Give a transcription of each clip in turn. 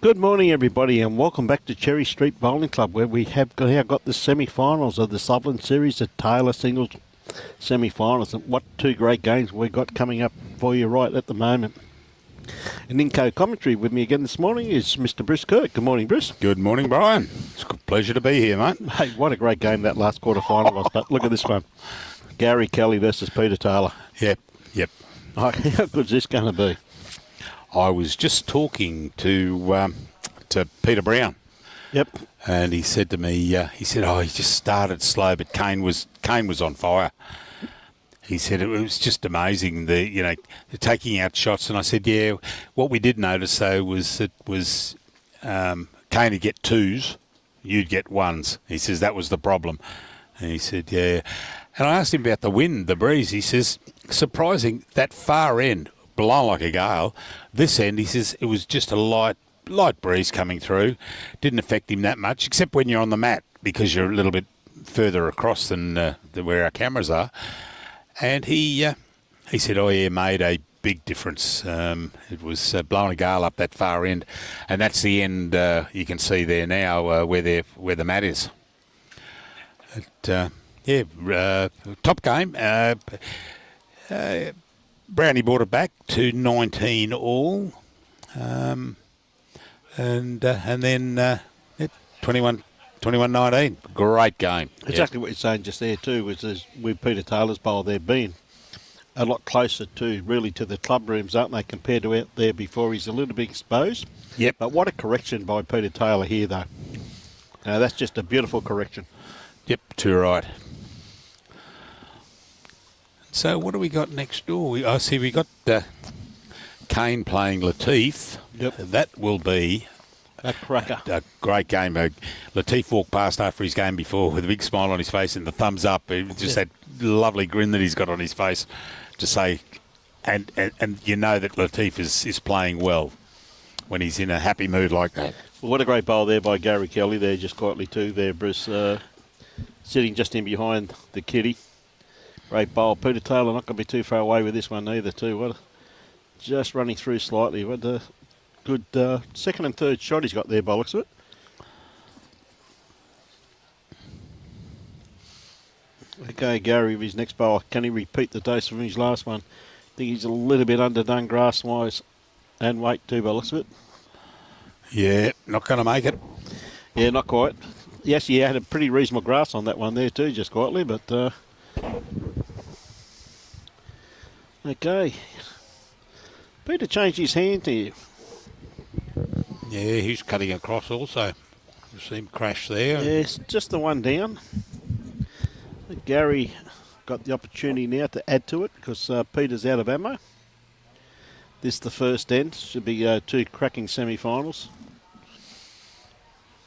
Good morning, everybody, and welcome back to Cherry Street Bowling Club, where we have now got the semi-finals of the Sutherland Series, the Taylor Singles semi-finals. And what two great games we've got coming up for you right at the moment. And in co-commentary with me again this morning is Mr. Bruce Kirk. Good morning, Bruce. Good morning, Brian. It's a pleasure to be here, mate. Hey, what a great game that last quarter-final was. But look at this one. Gary Kelly versus Peter Taylor. Yep. Oh, how good's this going to be? I was just talking to Peter Brown. Yep. And he said to me, he just started slow, but Kane was on fire. He said it was just amazing, the taking out shots. And I said, yeah, what we did notice, though, was Kane would get twos, you'd get ones. He says that was the problem. And he said, yeah. And I asked him about the wind, the breeze. He says, surprising, that far end, blown like a gale. This end, he says, it was just a light breeze coming through. Didn't affect him that much, except when you're on the mat, because you're a little bit further across than where our cameras are. And he said, oh, yeah, made a big difference. It was blowing a gale up that far end. And that's the end you can see there now where the mat is. Top game. Brownie brought it back to 19 all. And then 21-19. Great game. Exactly what you're saying just there too, was with Peter Taylor's bowl there being a lot closer to the club rooms, aren't they, compared to out there before. He's a little bit exposed. Yep. But what a correction by Peter Taylor here, though. That's just a beautiful correction. Yep, too right. So what do we got next door? We got Kane playing Latif. Yep. That will be a cracker. A great game. Latif walked past after his game before with a big smile on his face and the thumbs up. Just that lovely grin that he's got on his face to say, and you know that Latif is playing well when he's in a happy mood like that. Well, what a great bowl there by Gary Kelly there, just quietly too there, Bruce, sitting just in behind the kitty. Great bowl. Peter Taylor not going to be too far away with this one either too. Just running through slightly. What a good second and third shot he's got there by the looks of it. Okay, Gary with his next bowl. Can he repeat the dose from his last one? I think he's a little bit underdone grass-wise and weight too by the looks of it. Yeah, not going to make it. Yeah, not quite. Yes, he had a pretty reasonable grass on that one there too, just quietly, but... Okay. Peter changed his hand here. Yeah, he's cutting across also. You see him crash there. Yes, just the one down. Gary got the opportunity now to add to it because Peter's out of ammo. This is the first end. Should be two cracking semi-finals.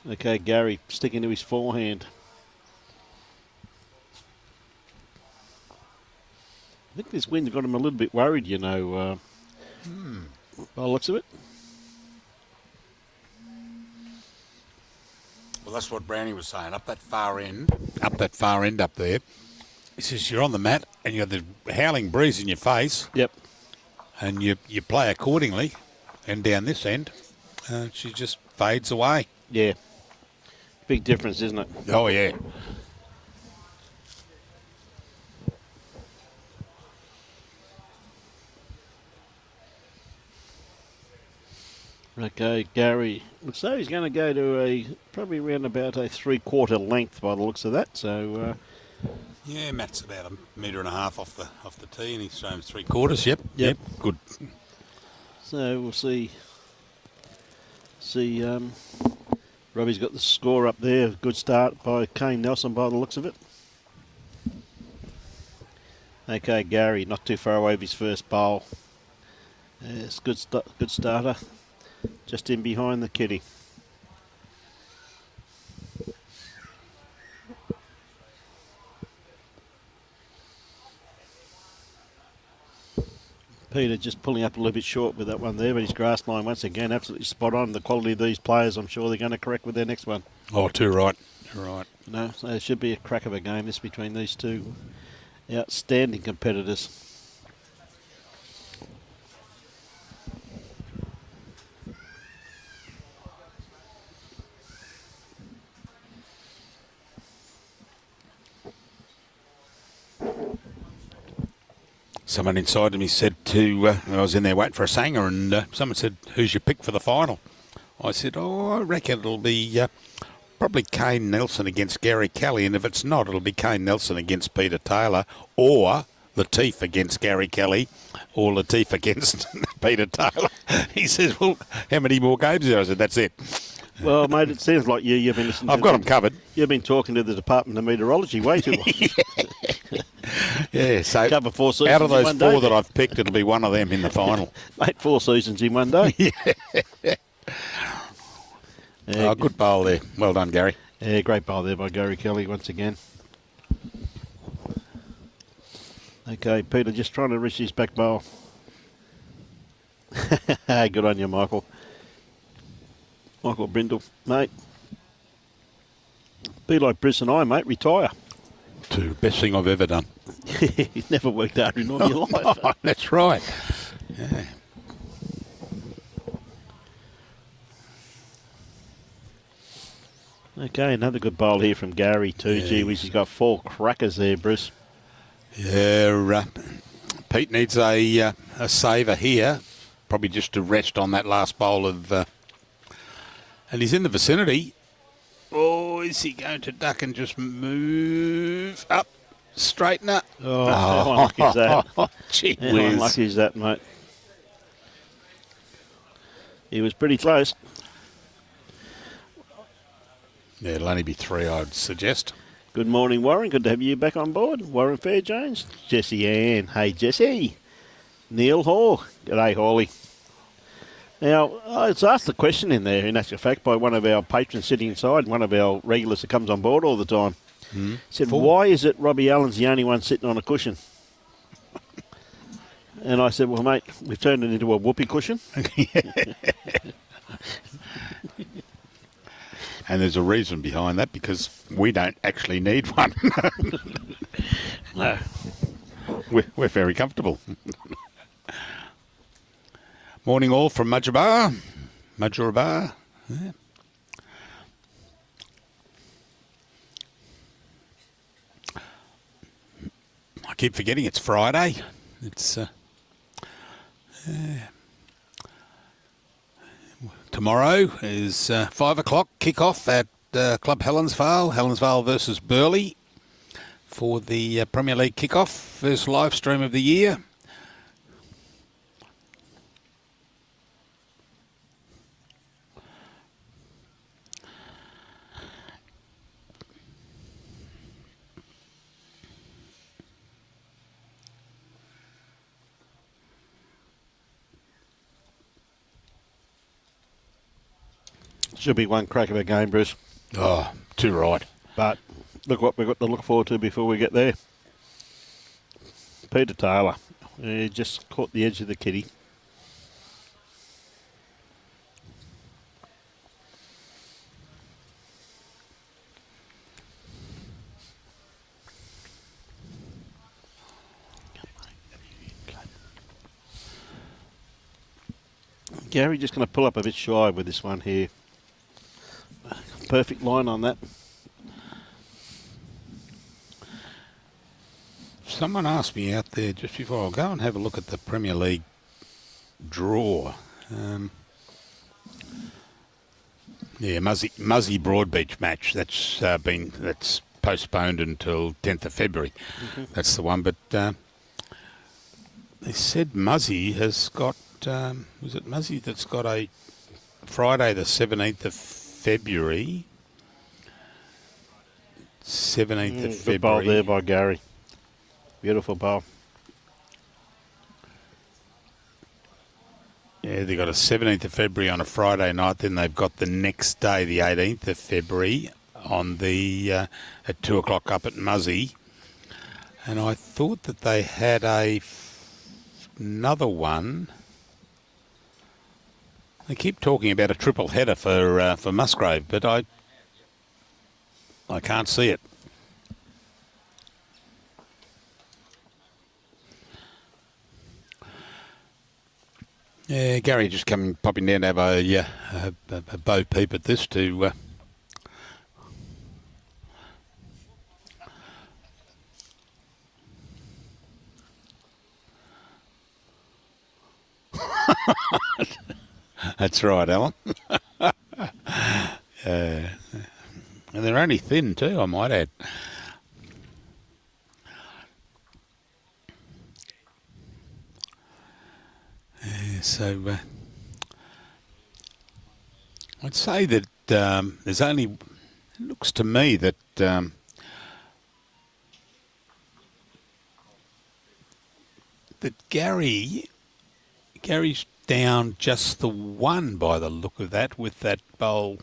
Okay, Gary sticking to his forehand. I think this wind's got him a little bit worried, by the looks of it. Well, that's what Brownie was saying. Up that far end up there. He says you're on the mat and you got the howling breeze in your face. Yep. And you play accordingly. And down this end, she just fades away. Yeah. Big difference, isn't it? Oh, yeah. Okay, Gary looks though he's going to go to probably around about a 3/4 length by the looks of that. So yeah, Matt's about 1.5 metres off the tee, and he's thrown 3/4. Yep, good. So we'll see. Robbie's got the score up there. Good start by Kane Nelson by the looks of it. Okay, Gary not too far away with his first bowl. It's good starter. Just in behind the kitty. Peter just pulling up a little bit short with that one there, but his grass line once again absolutely spot on. The quality of these players, I'm sure they're going to correct with their next one. Oh, too right. Too right. No, so it should be a crack of a game this between these two outstanding competitors. someone inside of me said I was in there waiting for a sanger, and someone said, "Who's your pick for the final?" I said, "Oh, I reckon it'll be probably Kane Nelson against Gary Kelly, and if it's not, it'll be Kane Nelson against Peter Taylor, or Latif against Gary Kelly, or Latif against Peter Taylor." He says, "Well, how many more games there?" I said, "That's it." Well, mate, it sounds like you've been listening. I've got them covered. You've been talking to the Department of Meteorology way too long. Yeah, so Cover 4 seasons out of those in 4 one day. that I've picked, it'll be one of them in the final. Mate, 4 seasons in one day. Oh, good bowl there. Well done, Gary. Yeah, great bowl there by Gary Kelly once again. Okay, Peter just trying to reach his back bowl. Good on you, Michael. Michael Brindle, mate. Be like Bruce and I, mate, retire. Best thing I've ever done. You've never worked hard in all your life. Oh, that's right. Yeah. Okay, another good bowl here from Gary too. Yeah. Gee whiz, he's got 4 crackers there, Bruce. Yeah, Pete needs a saver here, probably just to rest on that last bowl of... and he's in the vicinity. Oh, is he going to duck and just move up? Straightener. Oh, how unlucky is that? Gee How whiz. unlucky is that, mate? He was pretty close. Yeah, it'll only be 3, I'd suggest. Good morning, Warren. Good to have you back on board. Warren Fairjones. Jessie Ann. Hey, Jessie. Neil Hall. G'day, Hawley. Now, I was asked the question in there, in actual fact, by one of our patrons sitting inside, one of our regulars that comes on board all the time. Said, why is it Robbie Allen's the only one sitting on a cushion? And I said, well, mate, we've turned it into a whoopee cushion. And there's a reason behind that, because we don't actually need one. No. We're very comfortable. Morning all from Mudgeeraba. Yeah. I keep forgetting it's Friday. It's tomorrow is 5 o'clock kick-off at Club Helensvale versus Burleigh for the Premier League kick-off, first live stream of the year. Should be one crack of a game, Bruce. Oh, too right. But look what we've got to look forward to before we get there. Peter Taylor. He just caught the edge of the kitty. Gary just going to pull up a bit shy with this one here. Perfect line on that. Someone asked me out there just before, I'll go and have a look at the Premier League draw. Yeah, Muzzy Broadbeach match. That's that's postponed until 10th of February. Mm-hmm. That's the one. But they said Muzzy has got. Was it Muzzy that's got a Friday the 17th of February? 17th of February. Good bowl there by Gary. Beautiful bowl. Yeah, they've got a 17th of February on a Friday night. Then they've got the next day, the 18th of February, on the at 2 o'clock up at Muzzy. And I thought that they had another one. They keep talking about a triple header for Musgrave, but I can't see it. Yeah, Gary just popping down to have a bow peep at this to. That's right, Alan. And they're only thin too, I might add. So I'd say that there's only, it looks to me that that Gary's down just the one by the look of that with that bowl.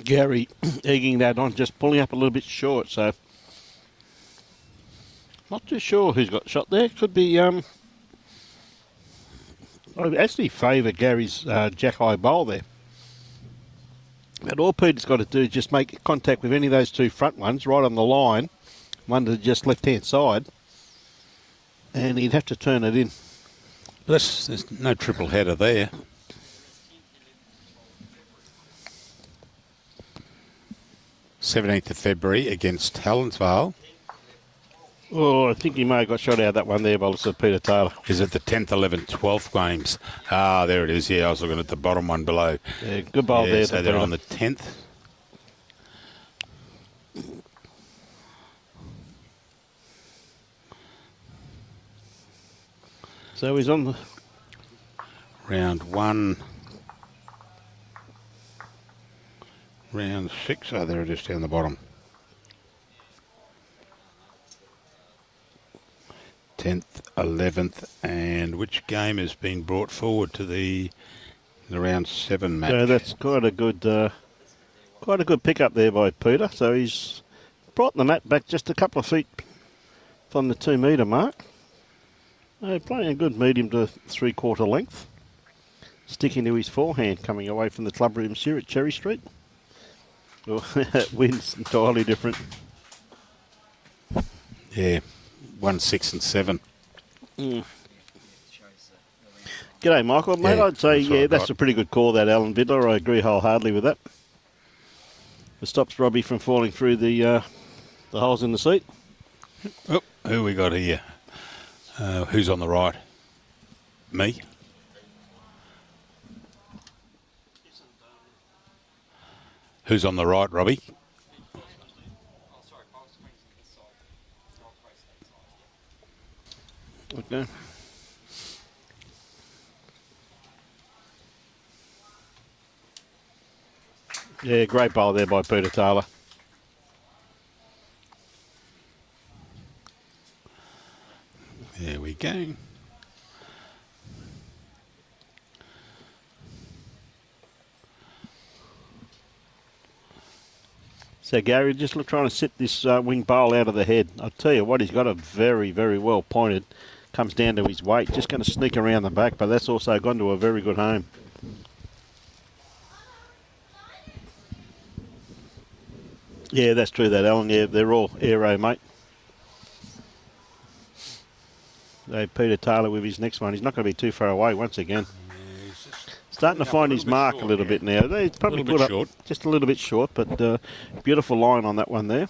Gary egging that on, just pulling up a little bit short, so not too sure who's got shot there. Could be, I actually favour Gary's jack high bowl there. But all Peter's got to do is just make contact with any of those two front ones right on the line, one to just left-hand side, and he'd have to turn it in. There's no triple header there. (17th of February) against Helensvale. Oh, I think he may have got shot out of that one there by Peter Taylor. Is it the 10th, 11th, 12th games? Ah, there it is. Yeah, I was looking at the bottom one below. Yeah, good bowl there. So they're on the 10th. So he's on the round 1. Round 6. Oh, there it is down the bottom. 10th, 11th, and which game has been brought forward to the round 7 match? So that's quite a good pickup there by Peter. So he's brought the mat back just a couple of feet from the 2 metre mark. Playing a good medium to 3/4 length. Sticking to his forehand, coming away from the club rooms here at Cherry Street. Well, that wind's entirely different. Yeah, 1, 6 and 7. G'day, Michael. Mate, Yeah, I'd say, that's that's a pretty good call, that Alan Vidler. I agree wholeheartedly with that. It stops Robbie from falling through the holes in the seat. Oh, who we got here? Who's on the right? Me? Who's on the right, Robbie? Okay. Yeah, great bowl there by Peter Taylor. There we go. So Gary, just trying to sit this wing bowl out of the head. I'll tell you what, he's got a very, very well pointed. Comes down to his weight. Just going to sneak around the back, but that's also gone to a very good home. Yeah, that's true, that Alan. Yeah, they're all aero, mate. Peter Taylor with his next one. He's not going to be too far away once again. Starting to find his mark a little bit now. He's probably put up just a little bit short, but beautiful line on that one there.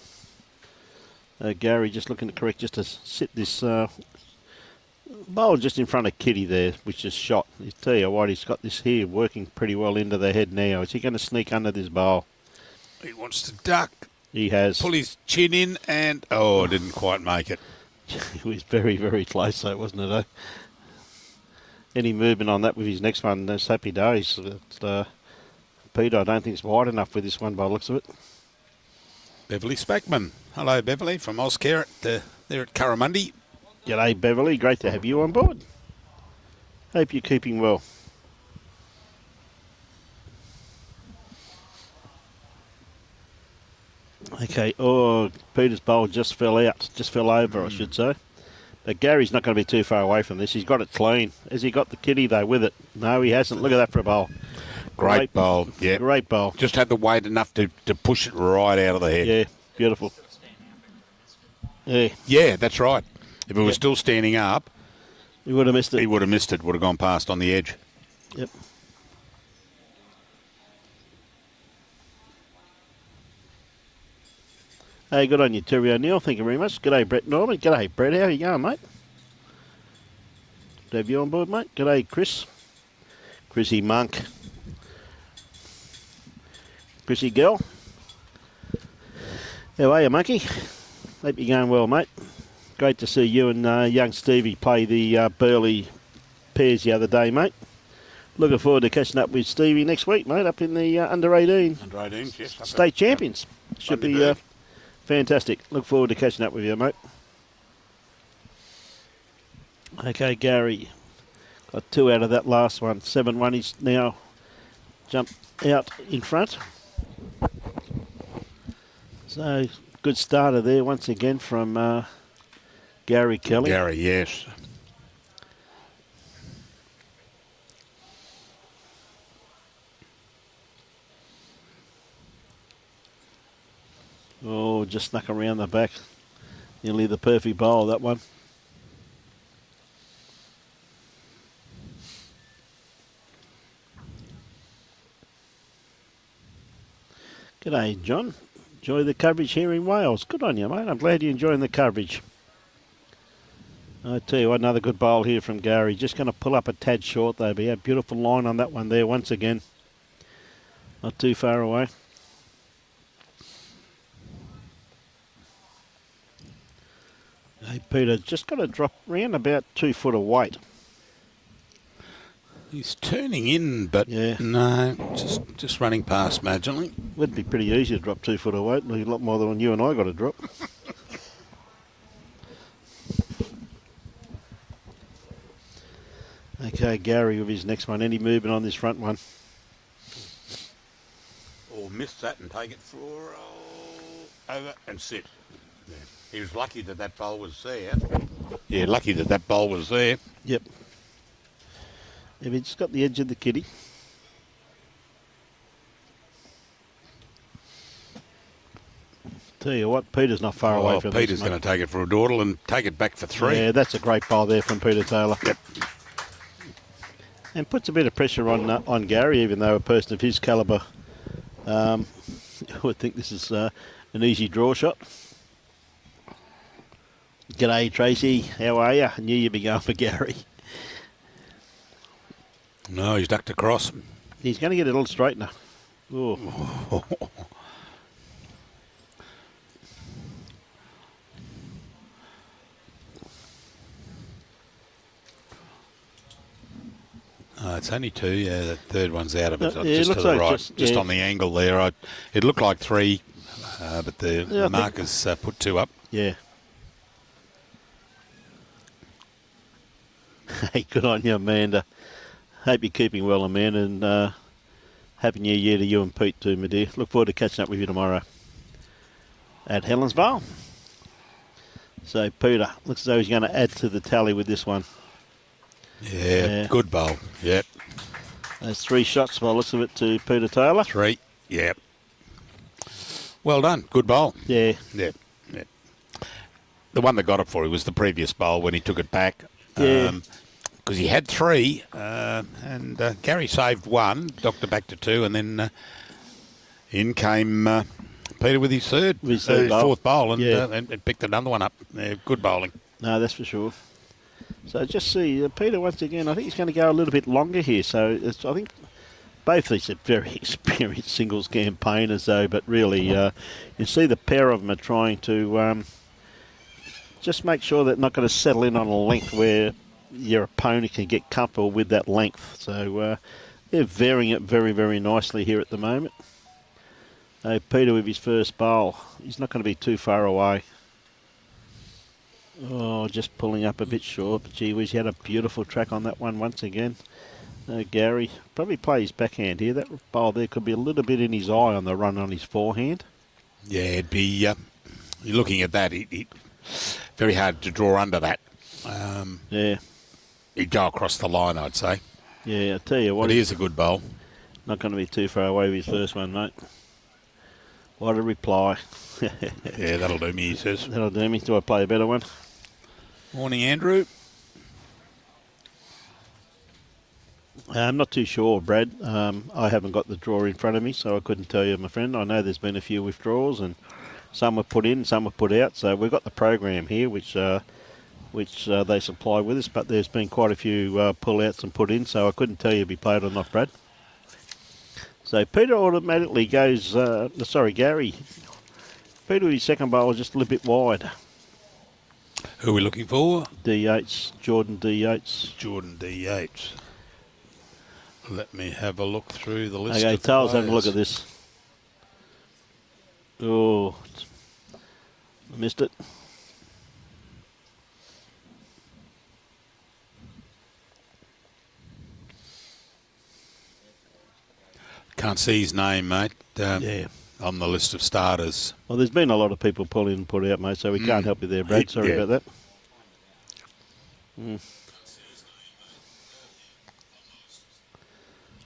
Gary just looking to correct, just to sit this bowl just in front of Kitty there, which is shot. I tell you what, he's got this here working pretty well into the head now. Is he going to sneak under this bowl? He wants to duck. He has. Pull his chin in and, didn't quite make it. It was very, very close, though, wasn't it? Eh? Any movement on that with his next one, those happy days. But, Peter, I don't think it's wide enough with this one by the looks of it. Beverly Spackman. Hello, Beverly, from Ozcare there at Curramundi. G'day, Beverly. Great to have you on board. Hope you're keeping well. Okay, Peter's bowl just fell out. Just fell over, I should say. But Gary's not going to be too far away from this. He's got it clean. Has he got the kitty, though, with it? No, he hasn't. Look at that for a bowl. Great bowl. Yeah. Great bowl. Just had the weight enough to push it right out of the head. Yeah, beautiful. Yeah. Yeah, that's right. If it was still standing up, He would have missed it. he would have missed it. Would have gone past on the edge. Yep. Hey, good on you, Terry O'Neill. Thank you very much. G'day, Brett Norman. G'day, Brett. How you going, mate? Good to have you on board, mate. G'day, Chris. Chrissy Monk. Chrissy Girl. How are you, Monkey? Hope you're going well, mate. Great to see you and young Stevie play the Burley pairs the other day, mate. Looking forward to catching up with Stevie next week, mate, up in the under-18 Under-18, yes. state champions. Should be fantastic. Look forward to catching up with you, mate. Okay, Gary. Got 2 out of that last one. 7-1. He's now jumped out in front. So, good starter there once again from Gary Kelly. Gary, yes. Oh, just snuck around the back. Nearly the perfect bowl, that one. G'day, John. Enjoy the coverage here in Wales. Good on you, mate. I'm glad you're enjoying the coverage. I tell you what, another good bowl here from Gary. Just going to pull up a tad short, though. But yeah, beautiful line on that one there once again. Not too far away. Hey, Peter, just got to drop round about 2 foot of weight. He's turning in, but no, just running past marginally. Would be pretty easy to drop 2 foot of weight. A lot more than you and I got to drop. Okay, Gary with his next one. Any movement on this front one? Or miss that and take it for over and sit. Yeah. He was lucky that that bowl was there. Yeah, lucky that that bowl was there. Yep. Have you just got the edge of the kitty? Tell you what, Peter's not far away from Peter's this, going to take it for a dawdle and take it back for 3. Yeah, that's a great bowl there from Peter Taylor. Yep. And puts a bit of pressure on Gary, even though a person of his calibre would think this is an easy draw shot. G'day, Tracy. How are you? I knew you'd be going for Gary. No, he's ducked across. He's going to get a little straightener. Oh. It's only 2. Yeah, the third one's out of it. Yeah, just it to looks the like right, just on the angle there. It looked like 3, but the markers put 2 up. Yeah. Hey, good on you, Amanda. Hope you're keeping well, Amanda, and Happy New Year to you and Pete too, my dear. Look forward to catching up with you tomorrow at Helensvale. So, Peter, looks as though he's going to add to the tally with this one. Yeah, good bowl. Yep. There's 3 shots by the looks of it to Peter Taylor. 3. Yep. Well done. Good bowl. Yeah. Yep. Yep. The one that got it for him was the previous bowl when he took it back. Yeah. Because he had 3, and Gary saved 1, docked it back to 2, and then in came Peter with his third, fourth bowl, and picked another one up. Good bowling. No, that's for sure. So just see, Peter once again, I think he's going to go a little bit longer here. So I think both these are very experienced singles campaigners, though, but really you see the pair of them are trying to just make sure they're not going to settle in on a length where your opponent can get comfortable with that length. So they're varying it very, very nicely here at the moment. Peter with his first bowl. He's not going to be too far away. Oh, just pulling up a bit short, but gee whiz, he had a beautiful track on that one once again. Gary probably plays backhand here. That bowl there could be a little bit in his eye on the run on his forehand. Yeah, it'd be, you're looking at that, very hard to draw under that. Yeah. He'd go across the line, I'd say. Yeah, I tell you what. But he is a good bowl. Not going to be too far away with his first one, mate. What a reply. Yeah, that'll do me, he says. That'll do me. Do I play a better one? Morning, Andrew. I'm not too sure, Brad. I haven't got the draw in front of me, so I couldn't tell you, my friend. I know there's been a few withdrawals, and some were put in, some were put out. So we've got the program here, which they supply with us, but there's been quite a few pull-outs and put in, so I couldn't tell you if he played or not, Brad. So Peter automatically goes, Gary. Peter with his second bowl is just a little bit wide. Who are we looking for? D. Yates, Jordan D. Yates. Jordan D. Yates. Let me have a look through the list. Okay, of Tails, players. have a look at this. Oh, I missed it. Can't see his name, mate. Yeah. On the list of starters. Well, there's been a lot of people pull in and put out, mate, so we can't help you there, Brad. Sorry about that.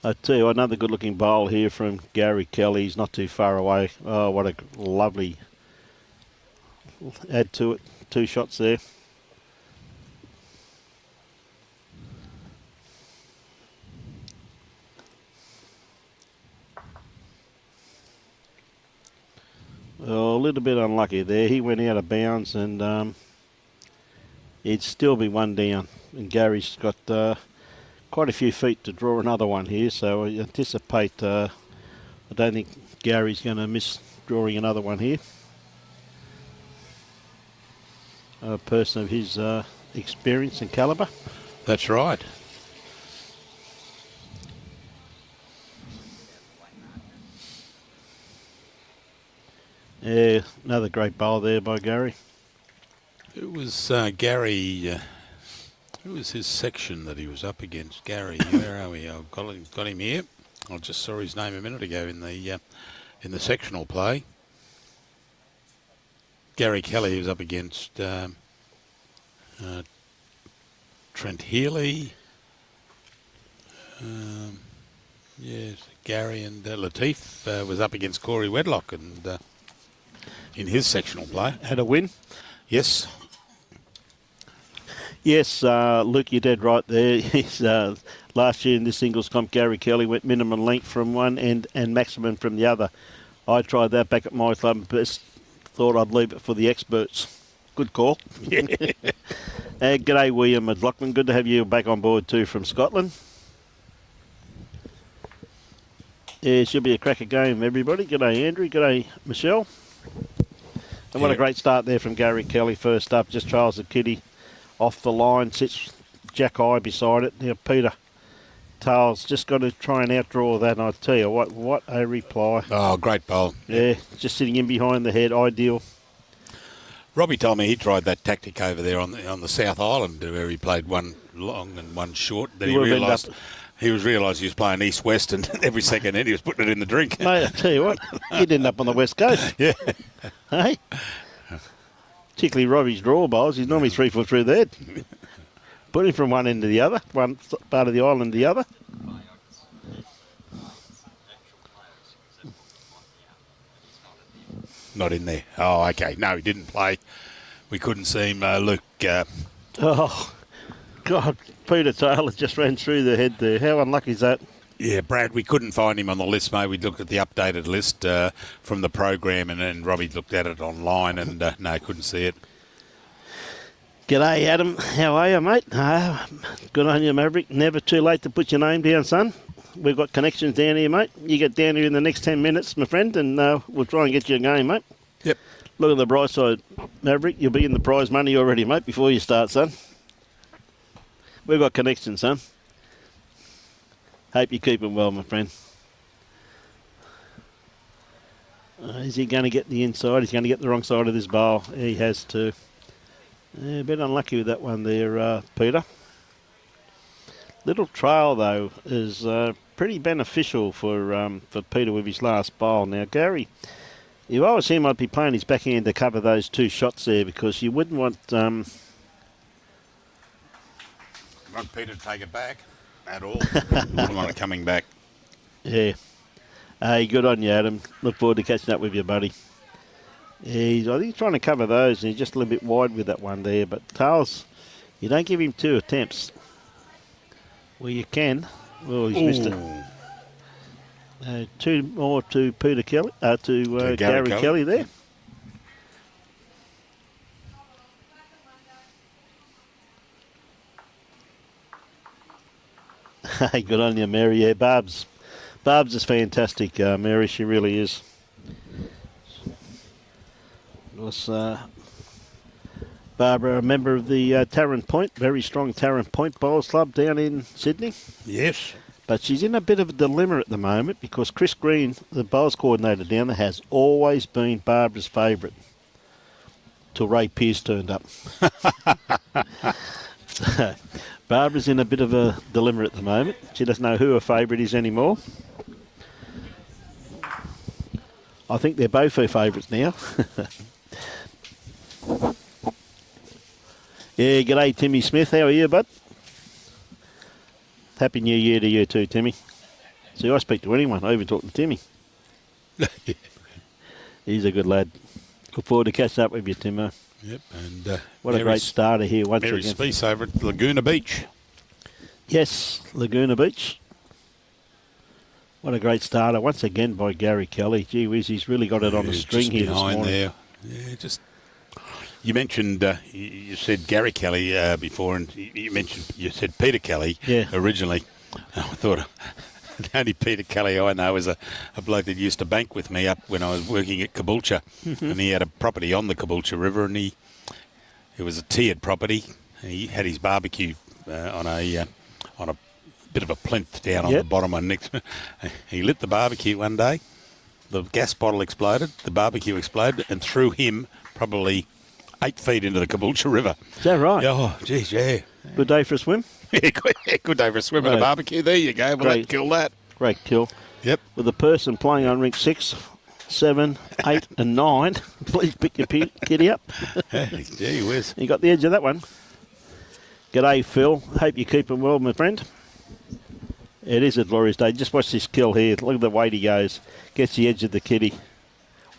I tell you, another good-looking bowl here from Gary Kelly. He's not too far away. Oh, what a lovely add to it. 2 shots there. Oh, a little bit unlucky there. He went out of bounds, and he'd still be one down. And Gary's got quite a few feet to draw another one here, so I anticipate. I don't think Gary's going to miss drawing another one here. A person of his experience and calibre. That's right. Yeah, another great bowl there by Gary. It was Gary. Who was his section that he was up against? Gary, where are we? I've got him here. I just saw his name a minute ago in the sectional play. Gary Kelly was up against Trent Healy. Yes, Gary and Latif was up against Corey Wedlock, and in his sectional play Had a win. Yes. Yes, Luke, you're dead right there. He's, last year in this singles comp, Gary Kelly went minimum length from one end and maximum from the other. I tried that back at my club, but thought I'd leave it for the experts. Good call. G'day, William McLaughlin. Good to have you back on board too from Scotland. Yeah, it should be a cracker game, everybody. G'day, Andrew. G'day, Michelle. And what a great start there from Gary Kelly first up. Just Charles the Kitty off the line. Sits Jack Eye beside it. Now Peter Tails just got to try and outdraw that. And I tell you what a reply. Oh, great bowl. Yeah, just sitting in behind the head. Ideal. Robbie told me he tried that tactic over there on the South Island where he played one long and one short. Then he realised he was playing east-west, and every second end he was putting it in the drink. Mate, I tell you what, he'd end up on the West Coast. Yeah. Hey? Particularly Robbie's draw bowls. He's normally 3 foot through the head. Put him from one end to the other, one part of the island to the other. Not in there. Oh, okay. No, he didn't play. We couldn't see him. Luke. Oh, God. Peter Taylor just ran through the head there. How unlucky is that? Yeah, Brad, we couldn't find him on the list, mate. We looked at the updated list from the program, and then Robbie looked at it online, and no, couldn't see it. G'day, Adam. How are you, mate? Good on you, Maverick. Never too late to put your name down, son. We've got connections down here, mate. You get down here in the next 10 minutes, my friend, and we'll try and get you a game, mate. Yep. Look at the bright side, Maverick. You'll be in the prize money already, mate, before you start, son. We've got connections, son. Hope you keep him well, my friend. Is he going to get the inside? He's going to get the wrong side of this bowl. He has to. Yeah, a bit unlucky with that one there, Peter. Little trail, though, is pretty beneficial for Peter with his last bowl. Now, Gary, if I was him, I'd be playing his backhand to cover those 2 shots there, because you wouldn't want... Want Peter to take it back at all? Wouldn't want it coming back. Yeah. Hey, good on you, Adam. Look forward to catching up with you, buddy. I think he's trying to cover those, and he's just a little bit wide with that one there. But Tails, you don't give him 2 attempts. Well, you can. Well, he's missed it. 2 more to Peter Kelly, to Gary Kelly there. Hey, good on you, Mary. Yeah, Barb's is fantastic, Mary. She really is. Was Barbara a member of the Tarrant Point, very strong Tarrant Point Bowls Club down in Sydney? Yes. But she's in a bit of a dilemma at the moment because Chris Green, the bowls coordinator down there, has always been Barbara's favourite till Ray Pearce turned up. Barbara's in a bit of a dilemma at the moment. She doesn't know who her favourite is anymore. I think they're both her favourites now. Yeah, g'day Timmy Smith. How are you, bud? Happy New Year to you too, Timmy. See, I speak to anyone. I even talk to Timmy. He's a good lad. Look forward to catching up with you, Timo. Yep, and what a great starter here once Mary again. Spieth over at Laguna Beach. Yes, Laguna Beach. What a great starter once again by Gary Kelly. Gee whiz, he's really got it on the string here this morning. There. Yeah, just. You mentioned you said Gary Kelly before, and you said Peter Kelly originally. I thought the only Peter Kelly I know is a bloke that used to bank with me up when I was working at Caboolture, and he had a property on the Caboolture River, and it was a tiered property. He had his barbecue on a bit of a plinth down on the bottom. He lit the barbecue one day. The gas bottle exploded. The barbecue exploded and threw him probably 8 feet into the Caboolture River. Is that right? Oh, geez, yeah. Good day for a swim? Yeah, good day for a swim and a barbecue. There you go. Well, that killed that. Great kill. Yep. With the person playing on rink 6, 7, 8 and 9, please pick your kitty up. Gee whiz. You got the edge of that one. G'day, Phil. Hope you're keeping well, my friend. It is a glorious day. Just watch this kill here. Look at the weight he goes. Gets the edge of the kitty.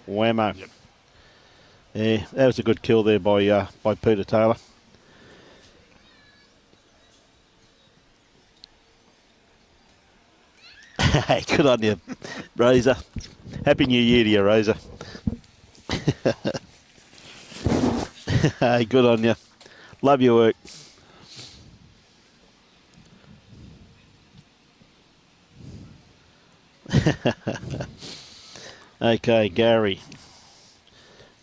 Whammo. Yep. Yeah, that was a good kill there by Peter Taylor. Hey, good on you, Rosa. Happy New Year to you, Rosa. Hey, good on you. Love your work. Okay, Gary.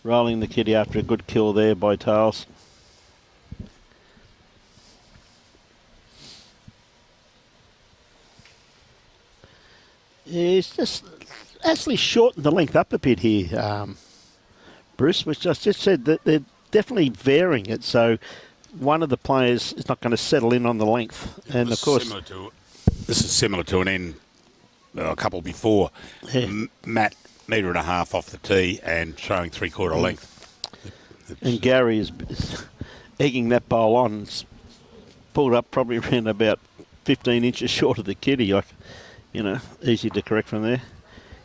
Rolling the kitty after a good kill there by Tails. It's just actually shortened the length up a bit here, Bruce, which I just said that they're definitely varying it. So one of the players is not going to settle in on the length. And of course, this is similar to an end a couple before. Yeah. Matt, 1.5 metres off the tee and throwing 3/4 length. And Gary is egging that bowl on. It's pulled up probably around about 15 inches short of the kitty. Like, you know, easy to correct from there.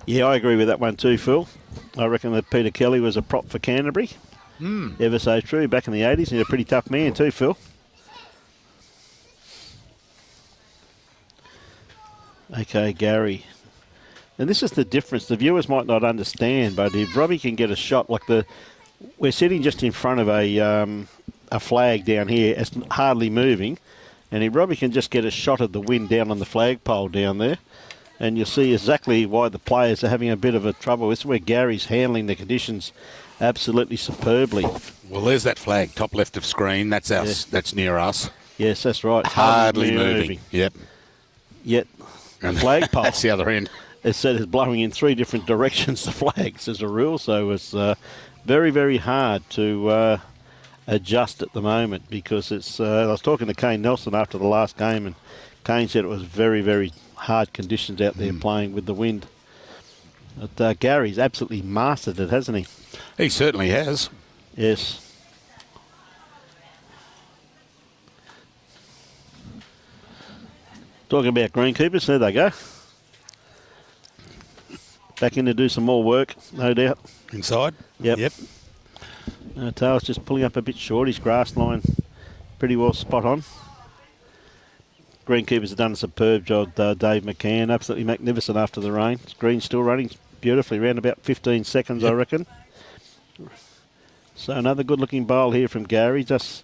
Yeah, I agree with that one too, Phil. I reckon that Peter Kelly was a prop for Canterbury. Ever so true. Back in the 80s, he's a pretty tough man too, Phil. Okay, Gary. And this is the difference. The viewers might not understand, but if Robbie can get a shot like we're sitting just in front of a flag down here. It's hardly moving. And if Robbie can just get a shot of the wind down on the flagpole down there, and you'll see exactly why the players are having a bit of a trouble. This is where Gary's handling the conditions absolutely superbly. Well, there's that flag, top left of screen. That's us. Yeah. That's near us. Yes, that's right. Hardly moving. Yep. Yet, the flagpole. That's the other end. It said it's blowing in 3 different directions, the flags, as a rule. So it's very, very hard to adjust at the moment because it's. I was talking to Kane Nelson after the last game, and Kane said it was very, very hard conditions out there playing with the wind. But Gary's absolutely mastered it, hasn't he? He certainly has. Yes. Talking about greenkeepers, there they go. back in to do some more work, no doubt. Inside? Yep. Yep. Tail's just pulling up a bit short. His grass line pretty well spot on. Greenkeepers have done a superb job, Dave McCann. Absolutely magnificent after the rain. Green's still running beautifully, around about 15 seconds, I reckon. So another good-looking bowl here from Gary. Just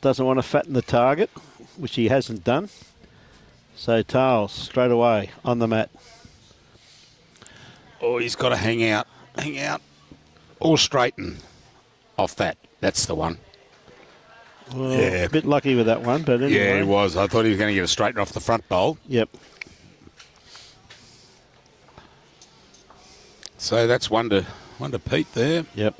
doesn't want to fatten the target, which he hasn't done. So Tails straight away on the mat. Oh, he's got to hang out, or straighten off that. That's the one. Well, a bit lucky with that one, but anyway. Yeah, he was. I thought he was going to get a straighten off the front bowl. Yep. So that's one to Pete there. Yep.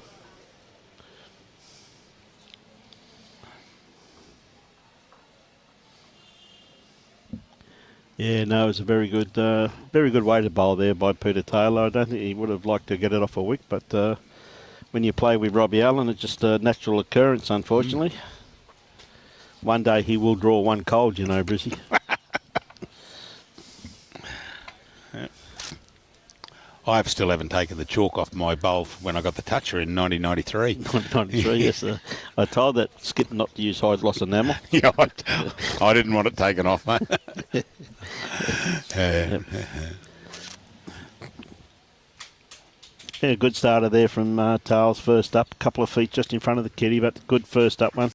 Yeah, no, it was a very good way to bowl there by Peter Taylor. I don't think he would have liked to get it off a wick, but when you play with Robbie Allen, it's just a natural occurrence, unfortunately. One day he will draw one cold, you know, Brizzy. I still haven't taken the chalk off my bowl when I got the toucher in 1993. 1993, yes. I told that Skip not to use high gloss enamel. Yeah, I didn't want it taken off, mate. Yeah, good starter there from Tails first up. A couple of feet just in front of the kitty, but good first up one.